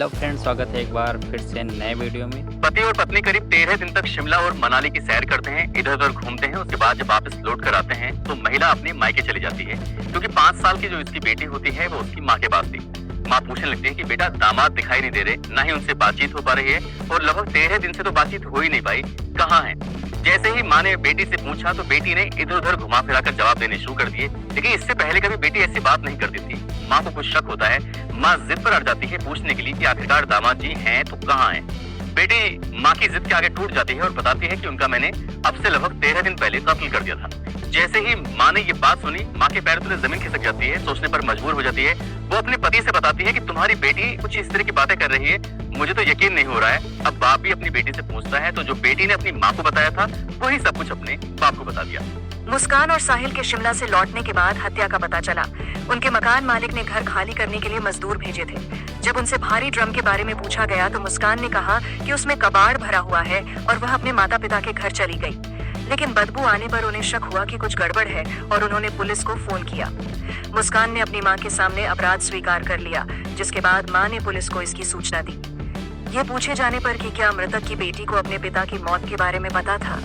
Hello friends, स्वागत है एक बार फिर से नए वीडियो में। पति और पत्नी करीब 13 दिन तक शिमला और मनाली की सैर करते हैं, इधर उधर घूमते हैं। उसके बाद जब वापस लौट कर आते हैं तो महिला अपने मायके चली जाती है, क्योंकि 5 साल की जो इसकी बेटी होती है वो उसकी माँ के पास थी। माँ पूछने लगती है कि बेटा दामाद दिखाई नहीं दे रहे, ना ही उनसे बातचीत हो पा रही है और लगभग 13 दिन से तो बातचीत हो ही नहीं पाई, कहाँ है। जैसे ही माँ ने बेटी से पूछा तो बेटी ने इधर उधर घुमा फिरा कर जवाब देने शुरू कर दिए, लेकिन इससे पहले कभी बेटी ऐसी बात नहीं करती थी। माँ को कुछ शक होता है, माँ जिद पर अड़ जाती है पूछने के लिए कि आखिरकार दामाद जी हैं तो कहाँ हैं। बेटी माँ की जिद के आगे टूट जाती है और बताती है कि उनका मैंने अब से लगभग 13 दिन पहले कत्ल कर दिया था। जैसे ही माँ ने ये बात सुनी, माँ के पैर तले जमीन खिसक जाती है, सोचने पर मजबूर हो जाती है। वो अपने पति से बताती है कि तुम्हारी बेटी कुछ इस तरह की बातें कर रही है, मुझे तो यकीन नहीं हो रहा है। अब बाप भी अपनी बेटी से पूछता है तो जो बेटी ने अपनी माँ को बताया था वही सब कुछ अपने बाप को बता दिया। मुस्कान और साहिल के शिमला से लौटने के बाद हत्या का पता चला। उनके मकान मालिक ने घर खाली करने के लिए मजदूर भेजे थे। जब उनसे भारी ड्रम के बारे में पूछा गया तो मुस्कान ने कहा कि उसमें कबाड़ भरा हुआ है और वह अपने माता पिता के घर चली गई। लेकिन बदबू आने पर उन्हें शक हुआ कि कुछ गड़बड़ है और उन्होंने पुलिस को फोन किया। मुस्कान ने अपनी मां के सामने अपराध स्वीकार कर लिया, जिसके बाद मां ने पुलिस को इसकी सूचना दी। ये पूछे जाने पर कि क्या मृतक की बेटी को अपने पिता की मौत के बारे में पता था,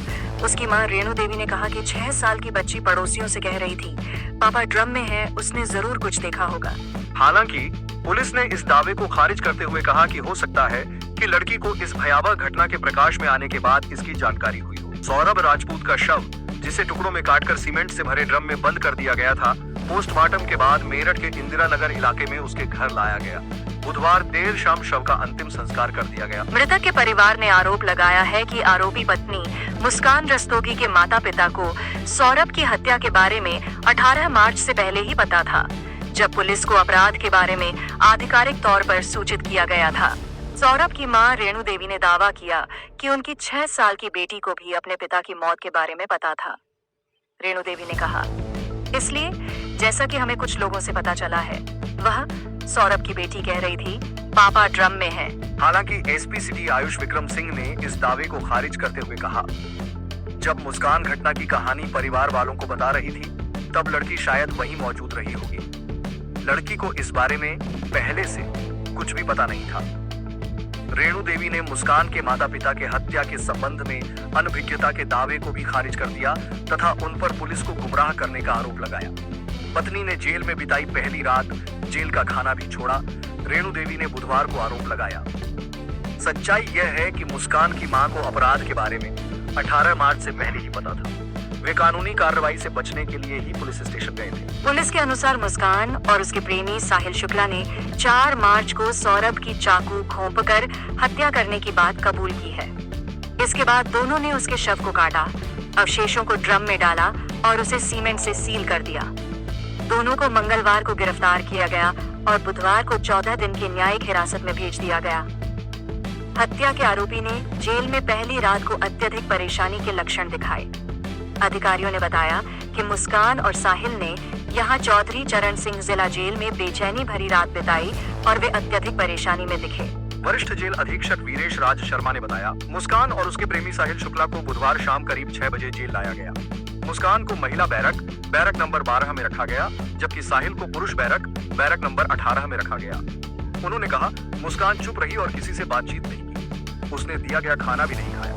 उसकी मां रेणु देवी ने कहा कि 6 साल की बच्ची पड़ोसियों से कह रही थी पापा ड्रम में है, उसने जरूर कुछ देखा होगा। हालांकि पुलिस ने इस दावे को खारिज करते हुए कहा कि हो सकता है कि लड़की को इस भयावह घटना के प्रकाश में आने के बाद इसकी जानकारी हुई हो। सौरभ राजपूत का शव, जिसे टुकड़ों में काटकर सीमेंट से भरे ड्रम में बंद कर दिया गया था, पोस्टमार्टम के बाद मेरठ के इंदिरा नगर इलाके में उसके घर लाया गया। बुधवार देर शाम शव का अंतिम संस्कार कर दिया गया। मृतक के परिवार ने आरोप लगाया है कि आरोपी पत्नी मुस्कान रस्तोगी के माता पिता को सौरभ की हत्या के बारे में 18 मार्च से पहले ही पता था, जब पुलिस को अपराध के बारे में आधिकारिक तौर पर सूचित किया गया था। सौरभ की मां रेणु देवी ने दावा किया कि उनकी 6 साल की बेटी को भी अपने पिता की मौत के बारे में पता था। रेणु देवी ने कहा, इसलिए जैसा कि हमें कुछ लोगों से पता चला है, वह सौरभ की बेटी कह रही थी पापा ड्रम में है। हालांकि एसपी सिटी आयुष विक्रम सिंह ने इस दावे को खारिज करते हुए कहा, जब मुस्कान घटना की कहानी परिवार वालों को बता रही थी तब लड़की शायद वहीं मौजूद रही होगी। लड़की को इस बारे में पहले से कुछ भी पता नहीं था। रेणु देवी ने मुस्कान के माता पिता के हत्या के संबंध में अनभिज्ञता के दावे को भी खारिज कर दिया तथा उन पर पुलिस को गुमराह करने का आरोप लगाया। पत्नी ने जेल में बिताई पहली रात, जेल का खाना भी छोड़ा, रेणु देवी ने बुधवार को आरोप लगाया। सच्चाई यह है कि मुस्कान की मां को अपराध के बारे में 18 मार्च से पहले ही पता था। वे कानूनी कार्रवाई से बचने के लिए ही पुलिस स्टेशन गए थे। पुलिस के अनुसार मुस्कान और उसके प्रेमी साहिल शुक्ला ने 4 मार्च को सौरभ की चाकू घोंपकर हत्या करने की बात कबूल की है। इसके बाद दोनों ने उसके शव को काटा, अवशेषों को ड्रम में डाला और उसे सीमेंट से सील कर दिया। दोनों को मंगलवार को गिरफ्तार किया गया और बुधवार को 14 दिन की न्यायिक हिरासत में भेज दिया गया। हत्या के आरोपी ने जेल में पहली रात को अत्यधिक परेशानी के लक्षण दिखाए। अधिकारियों ने बताया कि मुस्कान और साहिल ने यहां चौधरी चरण सिंह जिला जेल में बेचैनी भरी रात बिताई और वे अत्यधिक परेशानी में दिखे। वरिष्ठ जेल अधीक्षक वीरेश राज शर्मा ने बताया, मुस्कान और उसके प्रेमी साहिल शुक्ला को बुधवार शाम करीब 6 बजे जेल लाया गया। मुस्कान को महिला बैरक नंबर 12 में रखा गया, जबकि साहिल को पुरुष बैरक नंबर 18 में रखा गया। उन्होंने कहा, मुस्कान चुप रही और किसी से बातचीत नहीं की। उसने दिया गया खाना भी नहीं खाया।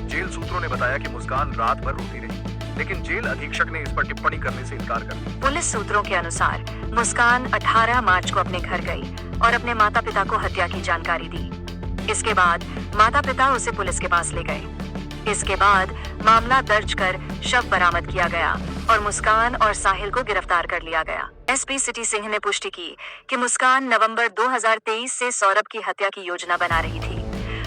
जेल सूत्रों ने बताया कि मुस्कान रात भर रोती रही, लेकिन जेल अधीक्षक ने इस पर टिप्पणी करने से इनकार कर दिया। पुलिस सूत्रों के अनुसार मुस्कान 18 मार्च को अपने घर गई और अपने माता पिता को हत्या की जानकारी दी। इसके बाद माता पिता उसे पुलिस के पास ले गए। इसके बाद मामला दर्ज कर शव बरामद किया गया और मुस्कान और साहिल को गिरफ्तार कर लिया गया। एसपी सिटी सिंह ने पुष्टि की कि मुस्कान नवंबर 2023 से सौरभ की हत्या की योजना बना रही थी।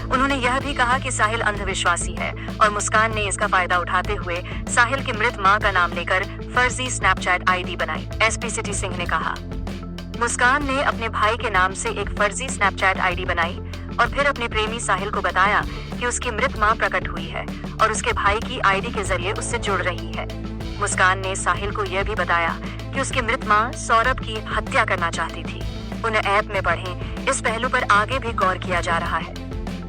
उन्होंने यह भी कहा कि साहिल अंधविश्वासी है और मुस्कान ने इसका फायदा उठाते हुए साहिल की मृत मां का नाम लेकर फर्जी स्नैपचैट आईडी बनाई। एसपी सिटी सिंह ने कहा, मुस्कान ने अपने भाई के नाम से एक फर्जी स्नैपचैट आईडी बनाई और फिर अपने प्रेमी साहिल को बताया कि उसकी मृत मां प्रकट हुई है और उसके भाई की आईडी के जरिए उससे जुड़ रही है। मुस्कान ने साहिल को यह भी बताया कि उसकी मृत मां सौरभ की हत्या करना चाहती थी। उन्हें ऐप में पढ़ें, इस पहलू पर आगे भी गौर किया जा रहा है।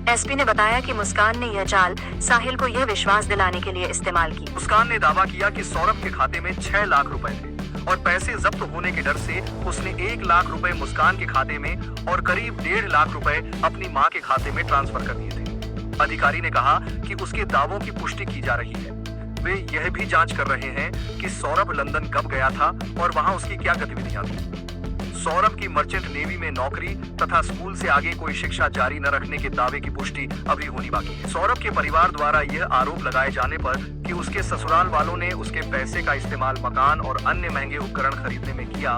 एसपी ने बताया कि मुस्कान ने यह चाल साहिल को यह विश्वास दिलाने के लिए इस्तेमाल की। मुस्कान ने दावा किया कि सौरभ के खाते में 6 लाख रुपए थे। और पैसे जब्त होने के डर से उसने 1 लाख रुपए मुस्कान के खाते में और करीब 1.5 लाख रुपए अपनी मां के खाते में ट्रांसफर कर दिए थे। अधिकारी ने कहा कि उसके दावों की पुष्टि की जा रही है। वे यह भी जांच कर रहे हैं कि सौरभ लंदन कब गया था और वहां उसकी क्या गतिविधियां थी। सौरभ की मर्चेंट नेवी में नौकरी तथा स्कूल से आगे कोई शिक्षा जारी न रखने के दावे की पुष्टि अभी होनी बाकी है। सौरभ के परिवार द्वारा यह आरोप लगाए जाने पर कि उसके ससुराल वालों ने उसके पैसे का इस्तेमाल मकान और अन्य महंगे उपकरण खरीदने में किया,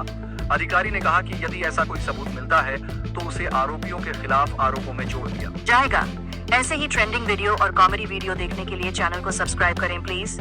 अधिकारी ने कहा कि यदि ऐसा कोई सबूत मिलता है तो उसे आरोपियों के खिलाफ आरोपों में जोड़ दिया जाएगा। ऐसे ही ट्रेंडिंग वीडियो और कॉमेडी वीडियो देखने के लिए चैनल को सब्सक्राइब करें प्लीज।